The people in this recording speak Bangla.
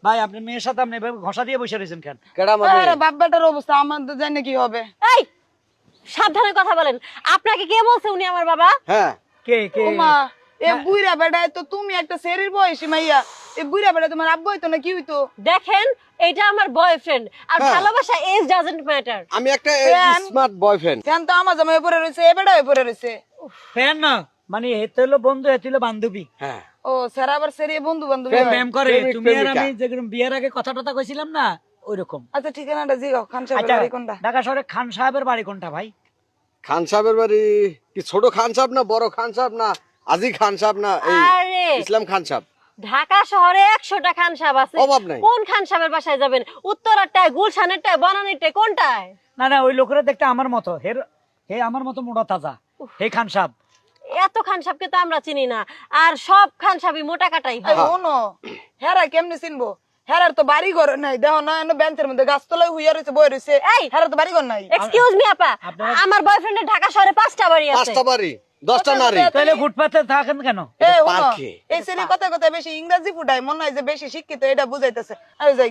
ভাই আপনি মেয়ের সাথে আপনি এভাবে ঘষা দিয়ে বসে রয়েছেন কেন? কেডা আমার আরে বাপ বেটার অবস্থা আমাদের জানি কি হবে। এই সাবধানে কথা বলেন। আপনাকে কে বলছে উনি আমার বাবা? হ্যাঁ কে কে? ওমা এ বুইরা বেড়ায় তো তুমি একটা শরীর বয়সী মাইয়া, এই বুইরা বেড়া তোমার আব্বু হইতো না কি হইতো? দেখেন এটা আমার বয়ফ্রেন্ড আর হ্যাঁ। ভালোবাসা এজ ডাজন্ট ম্যাটার। আমি একটা ফ্যান। Smart boyfriend. কেন তো আমার জামাই পরে রয়েছে, এ বেড়া পরে রয়েছে। ফ্যান না মানে এতে হলো বন্ধু, এতে হলো বান্ধবী। হ্যাঁ ও স্যার আবার সেরিয়ে বন্ধু বান্ধবী হয়। প্রেম করে। প্রেমিক, তুমি আর প্রেমিকা। আমি যেরকম বিয়ের আগে কথা টথা কইছিলাম না ওইরকম। আচ্ছা ঠিকানাটা জিগাও, খান সাহেবের আচ্ছা বাড়ি কোনটা? ঢাকা শহরে খান সাহেবের বাড়ি কোনটা ভাই? খান সাহেবের বাড়ি কি ছোট খান সাহেব না বড় খান সাহেব না আজি খান সাহেব না এই আরে ইসলাম খান সাহেব? ঢাকা শহরে 100টা খান সাহেব আছে। অভাব নাই। কোন খান সাহেবের বাসায় যাবেন? উত্তরারটায়, গুলশানেরটায়, বনানীরটায়, কোনটায়? না না ওই লোকেরা দেখতে আমার মতো, হে আমার মতো মোটা তাজা। হে খান সাহেব। এত খান সাহেবকে তো আমরা চিনি না, আর সব খান সাহেবই মোটা কাটাই এই হয়। ওনো হেরা কেমনে চিনবো? হেরার তো বাড়ি ঘর নাই, দেখো না এনে বেঞ্চের মধ্যে গাছতলায় হুইয়া রয়েছে, বই রয়েছে। এই! হেরার তো বাড়ি ঘর নাই। এক্সকিউজ মি আপা, আপনারা- আমার বয়ফ্রেন্ডের ঢাকা শহরে 5টা বাড়ি আছে। 5টা বাড়ি 10টা নারী। তাহলে ফুটপাতে থাকেন কেন? এই ওনো পার্কে। এই সেরি কথা কথা বেশি ইংরেজি ফুটায়, মনে হয় যে বেশি শিক্ষিত, এটা বুঝাইতেছে। আমি যাই গে।